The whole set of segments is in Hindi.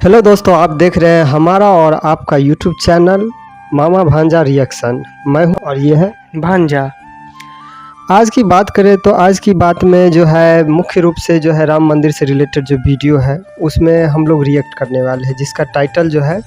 हेलो दोस्तों, आप देख रहे हैं हमारा और आपका यूट्यूब चैनल मामा भांजा रिएक्शन। मैं हूं और ये है भांजा। आज की बात करें तो आज की बात में जो है मुख्य रूप से जो है राम मंदिर से रिलेटेड जो वीडियो है उसमें हम लोग रिएक्ट करने वाले हैं, जिसका टाइटल जो है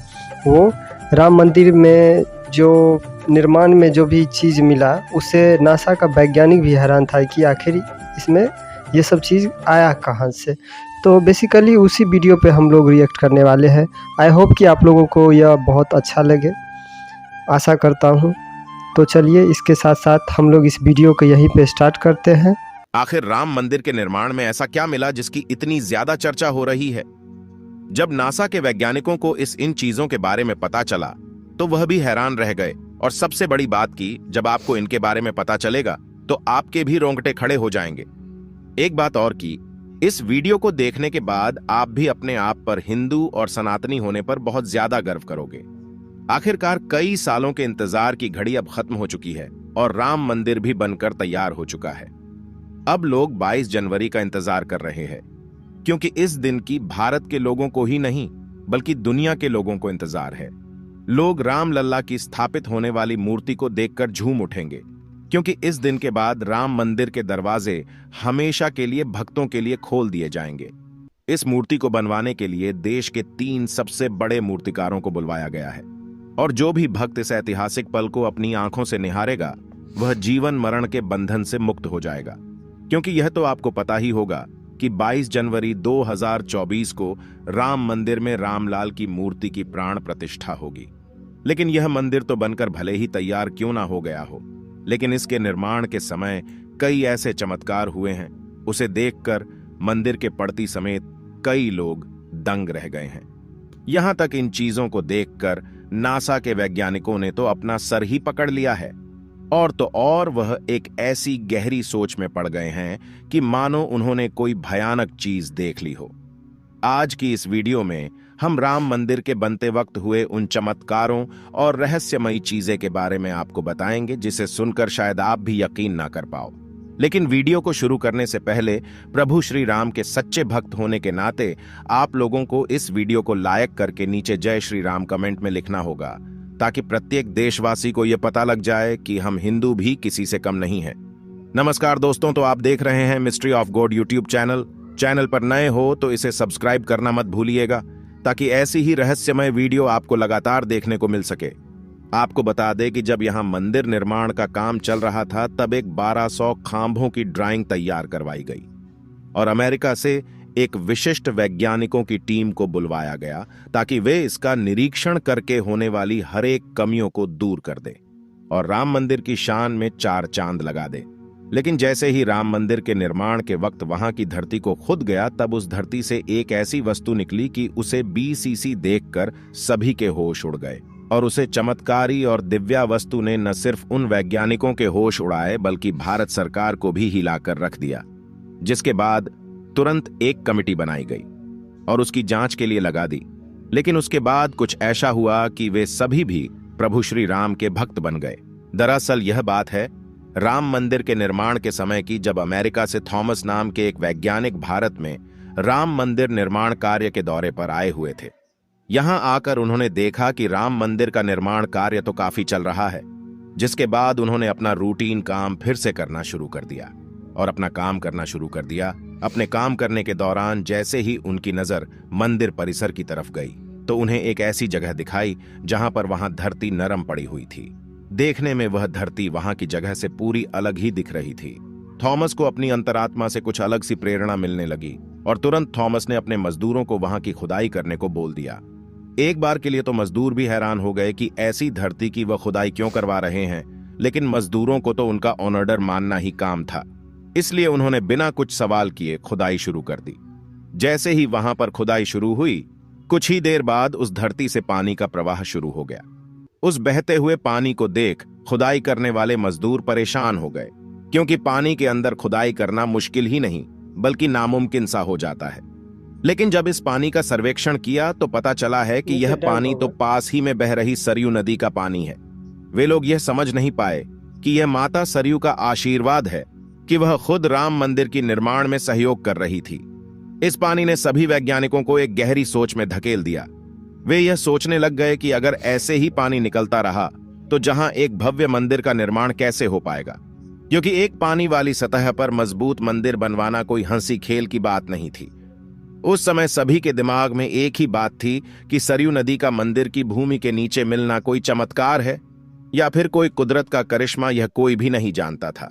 वो राम मंदिर में जो निर्माण में जो भी चीज़ मिला उससे नासा का वैज्ञानिक भी हैरान था कि आखिर इसमें ये सब चीज़ आया कहाँ से। तो बेसिकली उसी वीडियो पे हम लोग रिएक्ट करने वाले हैं। आई होप कि आप लोगों को यह बहुत अच्छा लगे, आशा करता हूँ। तो चलिए इसके साथ साथ हम लोग इस वीडियो को यहीं पे स्टार्ट करते हैं। आखिर राम मंदिर के निर्माण में ऐसा क्या मिला जिसकी इतनी ज्यादा चर्चा हो रही है? जब नासा के वैज्ञानिकों को इन चीजों के बारे में पता चला तो वह भी हैरान रह गए। और सबसे बड़ी बात की, जब आपको इनके बारे में पता चलेगा तो आपके भी रोंगटे खड़े हो जाएंगे। एक बात और की, इस वीडियो को देखने के बाद आप भी अपने आप पर हिंदू और सनातनी होने पर बहुत ज्यादा गर्व करोगे। आखिरकार कई सालों के इंतजार की घड़ी अब खत्म हो चुकी है और राम मंदिर भी बनकर तैयार हो चुका है। अब लोग 22 जनवरी का इंतजार कर रहे हैं, क्योंकि इस दिन की भारत के लोगों को ही नहीं बल्कि दुनिया के लोगों को इंतजार है। लोग राम लल्ला की स्थापित होने वाली मूर्ति को देखकर झूम उठेंगे, क्योंकि इस दिन के बाद राम मंदिर के दरवाजे हमेशा के लिए भक्तों के लिए खोल दिए जाएंगे। इस मूर्ति को बनवाने के लिए देश के 3 सबसे बड़े मूर्तिकारों को बुलवाया गया है, और जो भी भक्त इस ऐतिहासिक पल को अपनी आंखों से निहारेगा वह जीवन मरण के बंधन से मुक्त हो जाएगा। क्योंकि यह तो आपको पता ही होगा कि 22 जनवरी 2024 को राम मंदिर में रामलाल की मूर्ति की प्राण प्रतिष्ठा होगी। लेकिन यह मंदिर तो बनकर भले ही तैयार क्यों ना हो गया हो, लेकिन इसके निर्माण के समय कई ऐसे चमत्कार हुए हैं, उसे देखकर मंदिर के पड़ती समेत कई लोग दंग रह गए हैं। यहां तक इन चीजों को देखकर नासा के वैज्ञानिकों ने तो अपना सर ही पकड़ लिया है, और तो और वह एक ऐसी गहरी सोच में पड़ गए हैं कि मानो उन्होंने कोई भयानक चीज देख ली हो। आज की इस वीडियो में हम राम मंदिर के बनते वक्त हुए उन चमत्कारों और रहस्यमयी चीजें के बारे में आपको बताएंगे, जिसे सुनकर शायद आप भी यकीन ना कर पाओ। लेकिन वीडियो को शुरू करने से पहले प्रभु श्री राम के सच्चे भक्त होने के नाते आप लोगों को इस वीडियो को लाइक करके नीचे जय श्री राम कमेंट में लिखना होगा, ताकि प्रत्येक देशवासी को यह पता लग जाए कि हम हिंदू भी किसी से कम नहीं हैं। नमस्कार दोस्तों, तो आप देख रहे हैं mystery of God YouTube channel पर नए हो तो इसे सब्सक्राइब करना मत भूलिएगा, ताकि ऐसी ही रहस्यमय वीडियो आपको लगातार देखने को मिल सके। आपको बता दें कि जब यहां मंदिर निर्माण का काम चल रहा था तब एक 1200 खांभों की ड्राइंग तैयार करवाई गई और अमेरिका से एक विशिष्ट वैज्ञानिकों की टीम को बुलवाया गया, ताकि वे इसका निरीक्षण करके होने वाली हर एक कमियों को दूर कर दे और राम मंदिर की शान में 4 चांद लगा दे। लेकिन जैसे ही राम मंदिर के निर्माण के वक्त वहां की धरती को खुद गया, तब उस धरती से एक ऐसी वस्तु निकली कि उसे BCC देखकर सभी के होश उड़ गए। और उसे चमत्कारी और दिव्या वस्तु ने न सिर्फ उन वैज्ञानिकों के होश उड़ाए बल्कि भारत सरकार को भी हिलाकर रख दिया, जिसके बाद तुरंत एक कमेटी बनाई गई और उसकी जांच के लिए लगा दी। लेकिन उसके बाद कुछ ऐसा हुआ कि वे सभी भी प्रभु श्री राम के भक्त बन गए। दरअसल यह बात है राम मंदिर के निर्माण के समय की, जब अमेरिका से थॉमस नाम के एक वैज्ञानिक भारत में राम मंदिर निर्माण कार्य के दौरे पर आए हुए थे। यहां आकर उन्होंने देखा कि राम मंदिर का निर्माण कार्य तो काफी चल रहा है, जिसके बाद उन्होंने अपना रूटीन काम फिर से करना शुरू कर दिया और अपना काम करना शुरू कर दिया। अपने काम करने के दौरान जैसे ही उनकी नजर मंदिर परिसर की तरफ गई तो उन्हें एक ऐसी जगह दिखाई जहां पर वहां धरती नरम पड़ी हुई थी। देखने में वह धरती वहां की जगह से पूरी अलग ही दिख रही थी। थॉमस को अपनी अंतरात्मा से कुछ अलग सी प्रेरणा मिलने लगी और तुरंत थॉमस ने अपने मजदूरों को वहां की खुदाई करने को बोल दिया। एक बार के लिए तो मजदूर भी हैरान हो गए कि ऐसी धरती की वह खुदाई क्यों करवा रहे हैं, लेकिन मजदूरों को तो उनका ऑर्डर मानना ही काम था, इसलिए उन्होंने बिना कुछ सवाल किए खुदाई शुरू कर दी। जैसे ही वहां पर खुदाई शुरू हुई, कुछ ही देर बाद उस धरती से पानी का प्रवाह शुरू हो गया। उस बहते हुए पानी को देख खुदाई करने वाले मजदूर परेशान हो गए, क्योंकि पानी के अंदर खुदाई करना मुश्किल ही नहीं बल्कि नामुमकिन सा हो जाता है। लेकिन जब इस पानी का सर्वेक्षण किया तो पता चला है कि यह पानी तो पास ही में बह रही सरयू नदी का पानी है। वे लोग यह समझ नहीं पाए कि यह माता सरयू का आशीर्वाद है कि वह खुद राम मंदिर की निर्माण में सहयोग कर रही थी। इस पानी ने सभी वैज्ञानिकों को एक गहरी सोच में धकेल दिया। वे यह सोचने लग गए कि अगर ऐसे ही पानी निकलता रहा तो जहां एक भव्य मंदिर का निर्माण कैसे हो पाएगा, क्योंकि एक पानी वाली सतह पर मजबूत मंदिर बनवाना कोई हंसी खेल की बात नहीं थी। उस समय सभी के दिमाग में एक ही बात थी कि सरयू नदी का मंदिर की भूमि के नीचे मिलना कोई चमत्कार है या फिर कोई कुदरत का करिश्मा, यह कोई भी नहीं जानता था।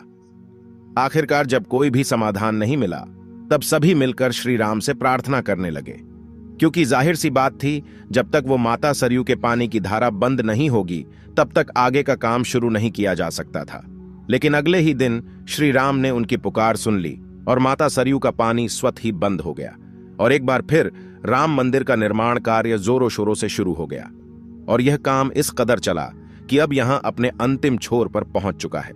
आखिरकार जब कोई भी समाधान नहीं मिला तब सभी मिलकर श्री राम से प्रार्थना करने लगे, क्योंकि जाहिर सी बात थी जब तक वो माता सरयू के पानी की धारा बंद नहीं होगी तब तक आगे का काम शुरू नहीं किया जा सकता था। लेकिन अगले ही दिन श्री राम ने उनकी पुकार सुन ली और माता सरयू का पानी स्वतः ही बंद हो गया और एक बार फिर राम मंदिर का निर्माण कार्य जोरों शोरों से शुरू हो गया। और यह काम इस कदर चला कि अब यहां अपने अंतिम छोर पर पहुंच चुका है,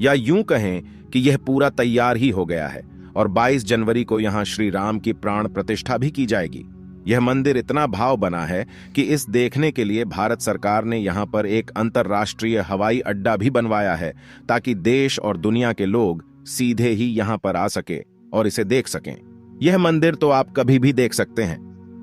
या यूं कहें कि यह पूरा तैयार ही हो गया है और 22 जनवरी को यहां श्री राम की प्राण प्रतिष्ठा भी की जाएगी। यह मंदिर इतना भाव बना है कि इस देखने के लिए भारत सरकार ने यहां पर एक अंतर्राष्ट्रीय हवाई अड्डा भी बनवाया है, ताकि देश और दुनिया के लोग सीधे ही यहां पर आ सके और इसे देख सकें। यह मंदिर तो आप कभी भी देख सकते हैं,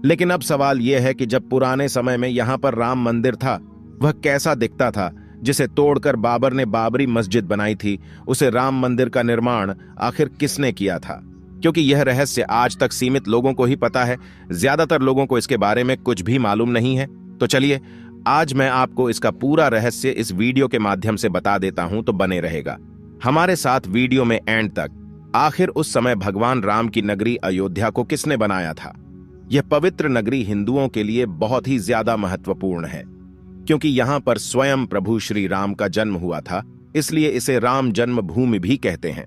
लेकिन अब सवाल यह है कि जब पुराने समय में यहां पर राम मंदिर था वह कैसा दिखता था, जिसे तोड़कर बाबर ने बाबरी मस्जिद बनाई थी। उसे राम मंदिर का निर्माण आखिर किसने किया था, क्योंकि यह रहस्य आज तक सीमित लोगों को ही पता है, ज्यादातर लोगों को इसके बारे में कुछ भी मालूम नहीं है। तो चलिए आज मैं आपको इसका पूरा रहस्य इस वीडियो के माध्यम से बता देता हूं, तो बने रहेगा हमारे साथ वीडियो में एंड तक। आखिर उस समय भगवान राम की नगरी अयोध्या को किसने बनाया था? यह पवित्र नगरी हिंदुओं के लिए बहुत ही ज्यादा महत्वपूर्ण है, क्योंकि यहां पर स्वयं प्रभु श्री राम का जन्म हुआ था, इसलिए इसे राम जन्मभूमि भी कहते हैं।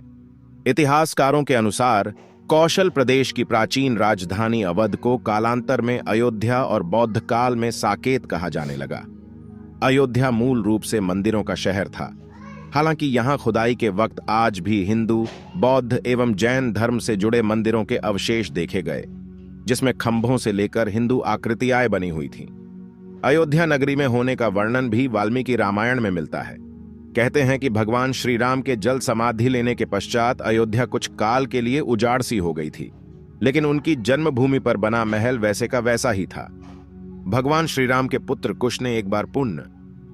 इतिहासकारों के अनुसार कौशल प्रदेश की प्राचीन राजधानी अवध को कालांतर में अयोध्या और बौद्ध काल में साकेत कहा जाने लगा। अयोध्या मूल रूप से मंदिरों का शहर था। हालांकि यहां खुदाई के वक्त आज भी हिंदू, बौद्ध एवं जैन धर्म से जुड़े मंदिरों के अवशेष देखे गए, जिसमें खंभों से लेकर हिंदू आकृतियां बनी हुई थीं। अयोध्या नगरी में होने का वर्णन भी वाल्मीकि रामायण में मिलता है। कहते हैं कि भगवान श्री राम के जल समाधि लेने के पश्चात अयोध्या कुछ काल के लिए उजाड़ सी हो गई थी, लेकिन उनकी जन्मभूमि पर बना महल वैसे का वैसा ही था। भगवान श्री राम के पुत्र कुश ने एक बार पुण्य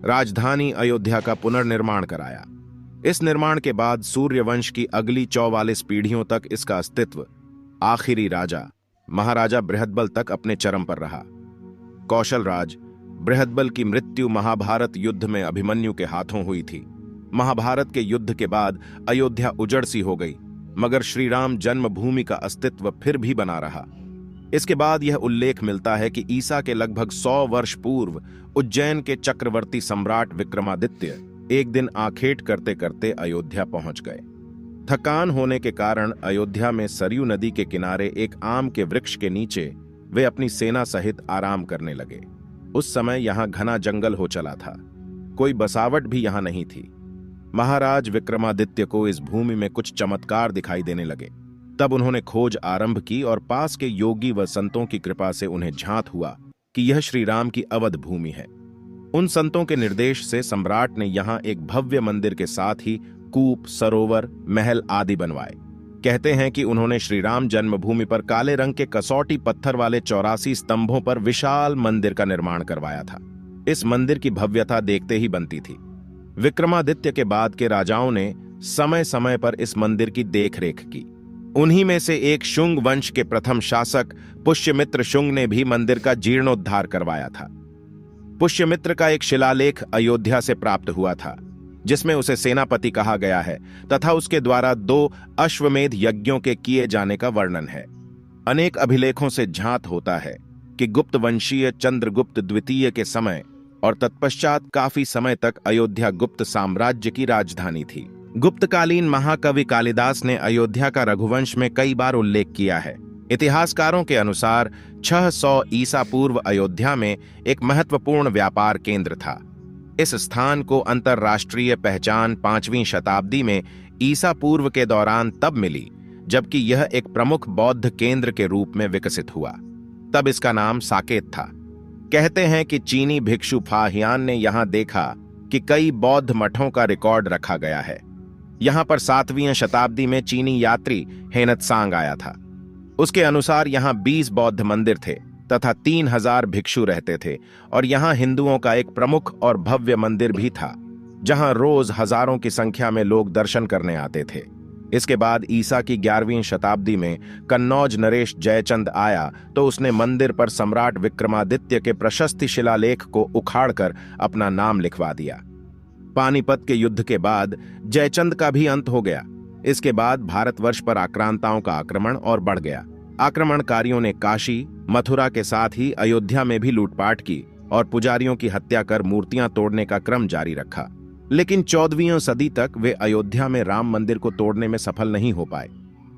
राजधानी अयोध्या का पुनर्निर्माण कराया। इस निर्माण के बाद सूर्यवंश की अगली 44 पीढ़ियों तक इसका अस्तित्व आखिरी राजा महाराजा बृहदबल तक अपने चरम पर रहा। कौशल राज बृहदबल की मृत्यु महाभारत युद्ध में अभिमन्यु के हाथों हुई थी। महाभारत के युद्ध के बाद अयोध्या उजड़ सी हो गई, मगर श्री राम जन्मभूमि का अस्तित्व फिर भी बना रहा। इसके बाद यह उल्लेख मिलता है कि ईसा के लगभग 100 वर्ष पूर्व उज्जैन के चक्रवर्ती सम्राट विक्रमादित्य एक दिन आखेट करते करते अयोध्या पहुंच गए। थकान होने के कारण अयोध्या में सरयू नदी के किनारे एक आम के वृक्ष के नीचे वे अपनी सेना सहित आराम करने लगे। उस समय यहां घना जंगल हो चला था, कोई बसावट भी यहां नहीं थी। महाराज विक्रमादित्य को इस भूमि में कुछ चमत्कार दिखाई देने लगे। तब उन्होंने खोज आरंभ की और पास के योगी व संतों की कृपा से उन्हें झांत हुआ कि यह श्री राम की अवध भूमि है। उन संतों के निर्देश से सम्राट ने यहां एक भव्य मंदिर के साथ ही कूप, सरोवर, महल आदि बनवाए। कहते हैं कि उन्होंने श्री राम जन्मभूमि पर काले रंग के कसौटी पत्थर वाले 84 स्तंभों पर विशाल मंदिर का निर्माण करवाया था। इस मंदिर की भव्यता देखते ही बनती थी। विक्रमादित्य के बाद के राजाओं ने समय समय पर इस मंदिर की देखरेख की। उन्हीं में से एक शुंग वंश के प्रथम शासक पुष्यमित्र शुंग ने भी मंदिर का जीर्णोद्धार करवाया था। पुष्यमित्र का एक शिलालेख अयोध्या से प्राप्त हुआ था, जिसमें उसे सेनापति कहा गया है तथा उसके द्वारा 2 अश्वमेध यज्ञों के किए जाने का वर्णन है। अनेक अभिलेखों से झांत होता है कि गुप्त वंशीय चंद्रगुप्त द्वितीय के समय और तत्पश्चात काफी समय तक अयोध्या गुप्त साम्राज्य की राजधानी थी। गुप्तकालीन महाकवि कालिदास ने अयोध्या का रघुवंश में कई बार उल्लेख किया है। इतिहासकारों के अनुसार 600 ईसा पूर्व अयोध्या में एक महत्वपूर्ण व्यापार केंद्र था। इस स्थान को अंतर्राष्ट्रीय पहचान 5वीं शताब्दी में ईसा पूर्व के दौरान तब मिली जबकि यह एक प्रमुख बौद्ध केंद्र के रूप में विकसित हुआ। तब इसका नाम साकेत था। कहते हैं कि चीनी भिक्षु फाहियान ने यहां देखा कि कई बौद्ध मठों का रिकॉर्ड रखा गया है। यहां पर 7वीं शताब्दी में चीनी यात्री हेनत्सांग आया था उसके अनुसार यहाँ 20 बौद्ध मंदिर थे तथा 3000 भिक्षु रहते थे और यहाँ हिंदुओं का एक प्रमुख और भव्य मंदिर भी था जहाँ रोज हजारों की संख्या में लोग दर्शन करने आते थे। इसके बाद ईसा की 11वीं शताब्दी में कन्नौज नरेश जयचंद आया तो उसने मंदिर पर सम्राट विक्रमादित्य के प्रशस्ति शिलालेख को उखाड़कर अपना नाम लिखवा दिया। पानीपत के युद्ध के बाद जयचंद का भी अंत हो गया। इसके बाद भारतवर्ष पर आक्रांताओं का आक्रमण और बढ़ गया। आक्रमणकारियों ने काशी, मथुरा के साथ ही अयोध्या में भी लूटपाट की और पुजारियों की हत्या कर मूर्तियां तोड़ने का क्रम जारी रखा। लेकिन 14वीं सदी तक वे अयोध्या में राम मंदिर को तोड़ने में सफल नहीं हो पाए।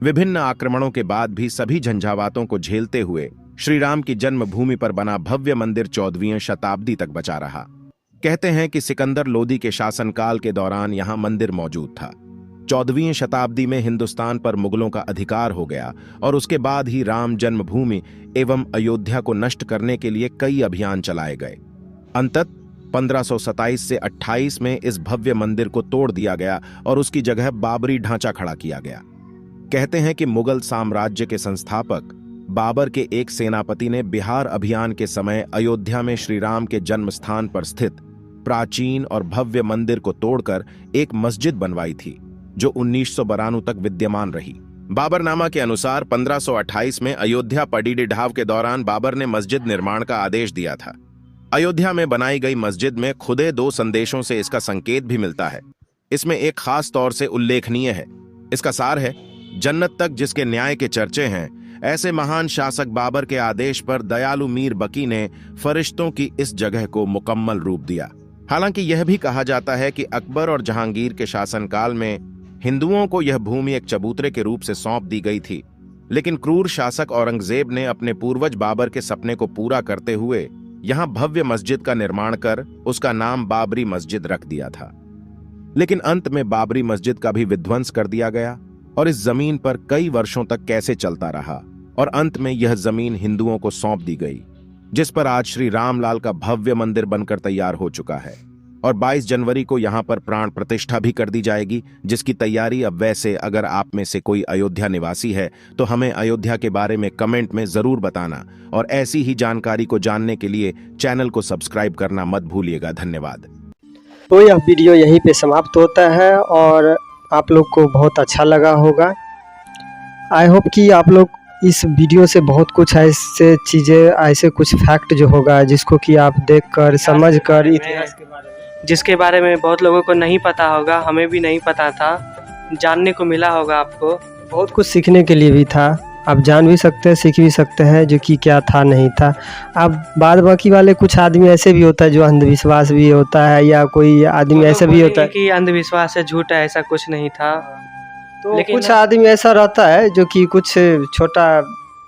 विभिन्न आक्रमणों के बाद भी सभी झंझावातों को झेलते हुए श्री राम की जन्मभूमि पर बना भव्य मंदिर 14वीं शताब्दी तक बचा रहा। कहते हैं कि सिकंदर लोदी के शासनकाल के दौरान यहाँ मंदिर मौजूद था। 14वीं शताब्दी में हिंदुस्तान पर मुगलों का अधिकार हो गया और उसके बाद ही राम जन्मभूमि एवं अयोध्या को नष्ट करने के लिए कई अभियान चलाए गए। अंततः 1527 से 28 में इस भव्य मंदिर को तोड़ दिया गया और उसकी जगह बाबरी ढांचा खड़ा किया गया। कहते हैं कि मुगल साम्राज्य के संस्थापक बाबर के एक सेनापति ने बिहार अभियान के समय अयोध्या में श्री राम के जन्म स्थान पर स्थित प्राचीन और भव्य मंदिर को तोड़कर एक मस्जिद बनवाई थी जो 1992 तक विद्यमान रही। बाबरनामा के अनुसार 1528 में अयोध्या पडीडी ढाव के दौरान बाबर ने मस्जिद निर्माण का आदेश दिया था। अयोध्या में बनाई गई मस्जिद में खुदे 2 संदेशों से इसका संकेत भी मिलता है। इसमें एक खास तौर से उल्लेखनीय है। इसका सार है, जन्नत तक जिसके न्याय के चर्चे हैं, ऐसे महान शासक बाबर के आदेश पर दयालु मीर बकी ने फरिश्तों की इस जगह को मुकम्मल रूप दिया। हालांकि यह भी कहा जाता है कि अकबर और जहांगीर के शासनकाल में हिंदुओं को यह भूमि एक चबूतरे के रूप से सौंप दी गई थी, लेकिन क्रूर शासक औरंगजेब ने अपने पूर्वज बाबर के सपने को पूरा करते हुए यहां भव्य मस्जिद का निर्माण कर उसका नाम बाबरी मस्जिद रख दिया था। लेकिन अंत में बाबरी मस्जिद का भी विध्वंस कर दिया गया और इस जमीन पर कई वर्षों तक कैसे चलता रहा और अंत में यह जमीन हिंदुओं को सौंप दी गई, जिस पर आज श्री रामलाल का भव्य मंदिर बनकर तैयार हो चुका है। और 22 जनवरी को यहां पर प्राण प्रतिष्ठा भी कर दी जाएगी, जिसकी तैयारी अब वैसे अगर आप में से कोई अयोध्या निवासी है तो हमें अयोध्या के बारे में कमेंट में जरूर बताना और ऐसी ही जानकारी को जानने के लिए चैनल को सब्सक्राइब करना मत भूलिएगा। धन्यवाद। तो यह वीडियो यहीं पे समाप्त होता है और आप लोग को बहुत अच्छा लगा होगा। आई होप कि आप लोग इस वीडियो से बहुत कुछ ऐसे चीज़ें, ऐसे कुछ फैक्ट जो होगा जिसको कि आप देखकर समझकर इतिहास के बारे में, जिसके बारे में बहुत लोगों को नहीं पता होगा, हमें भी नहीं पता था, जानने को मिला होगा। आपको बहुत कुछ सीखने के लिए भी था। आप जान भी सकते हैं, सीख भी सकते हैं जो कि क्या था नहीं था। अब बाद बाकी वाले कुछ आदमी ऐसे भी होता है जो अंधविश्वास भी होता है, या कोई आदमी ऐसा भी होता है कि अंधविश्वास है, झूठ है, ऐसा कुछ नहीं था। तो लेकिन कुछ आदमी ऐसा रहता है जो कि कुछ छोटा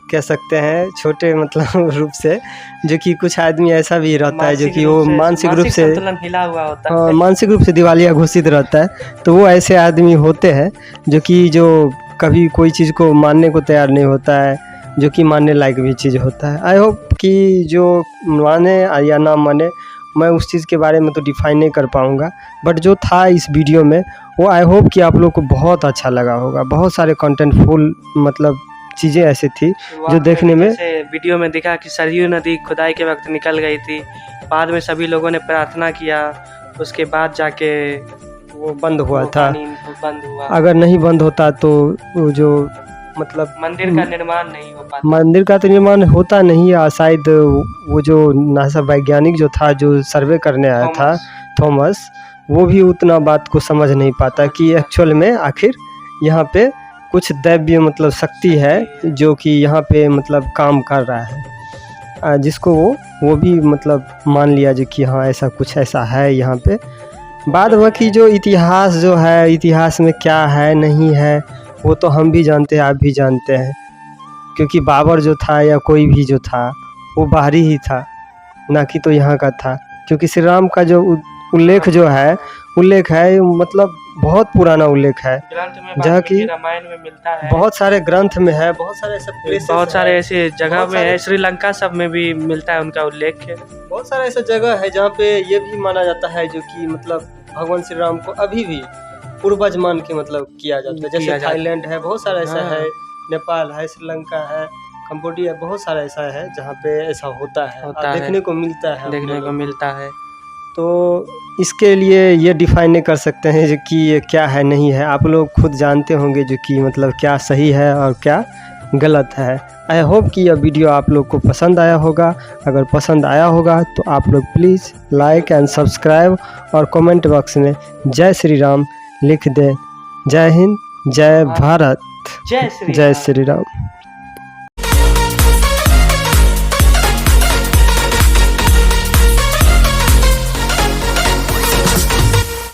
कह सकते हैं, छोटे मतलब रूप से, जो कि कुछ आदमी ऐसा भी रहता है जो कि वो मानसिक रूप से संतुलन हिला हुआ होता है, मानसिक रूप से दिवालिया घोषित रहता है। तो वो ऐसे आदमी होते हैं जो कि जो कभी कोई चीज़ को मानने को तैयार नहीं होता है, जो कि मानने लायक भी चीज़ होता है। आई होप कि जो माने या ना माने, मैं उस चीज़ के बारे में तो डिफाइन नहीं कर पाऊँगा, बट जो था इस वीडियो में वो आई होप कि आप लोग को बहुत अच्छा लगा होगा। बहुत सारे कंटेंटफुल मतलब चीज़ें ऐसी थी जो देखने में, वीडियो में दिखा कि सरयू नदी खुदाई के वक्त निकल गई थी। बाद में सभी लोगों ने प्रार्थना किया, उसके बाद जाके वो बंद हुआ था। बंद हुआ। अगर नहीं बंद होता तो वो जो मतलब मंदिर का निर्माण नहीं हो पाता। मंदिर का तो निर्माण होता नहीं, या शायद वो जो नासा वैज्ञानिक जो था, जो सर्वे करने आया था थॉमस, वो भी उतना बात को समझ नहीं पाता कि एक्चुअल में आखिर यहाँ पे कुछ दैवीय मतलब शक्ति है जो कि यहाँ पे मतलब काम कर रहा है, जिसको वो भी मतलब मान लिया जो कि हाँ ऐसा कुछ ऐसा है यहाँ पे। बाद बाकी जो इतिहास जो है, इतिहास में क्या है नहीं है वो तो हम भी जानते हैं, आप भी जानते हैं, क्योंकि बाबर जो था या कोई भी जो था वो बाहरी ही था, ना कि तो यहाँ का था। क्योंकि श्री राम का जो उल्लेख जो है, उल्लेख है मतलब बहुत पुराना उल्लेख है, जहाँ की रामायण में मिलता है, बहुत सारे ग्रंथ में है, बहुत सारे ऐसे प्लेसेस, बहुत सारे ऐसे जगह में है, श्रीलंका सब में भी मिलता है उनका उल्लेख है। बहुत सारे ऐसे जगह है जहाँ पे ये भी माना जाता है जो कि मतलब भगवान श्री राम को अभी भी पूर्वज मान के मतलब किया जाता है। जैसे थाईलैंड है, बहुत सारा ऐसा है नेपाल है, श्रीलंका है, कंबोडिया, बहुत सारा ऐसा है जहाँ पे ऐसा होता है होता और है। देखने को मिलता है देखने अपने को लोग। मिलता है। तो इसके लिए ये डिफाइन नहीं कर सकते हैं जो कि ये क्या है नहीं है, आप लोग खुद जानते होंगे जो कि मतलब क्या सही है और क्या गलत है। आई होप कि यह वीडियो आप लोग को पसंद आया होगा। अगर पसंद आया होगा तो आप लोग प्लीज़ लाइक एंड सब्सक्राइब और कमेंट बॉक्स में जय श्री राम लिख दें। जय हिंद, जय भारत, जय श्री जय राम। श्री राम।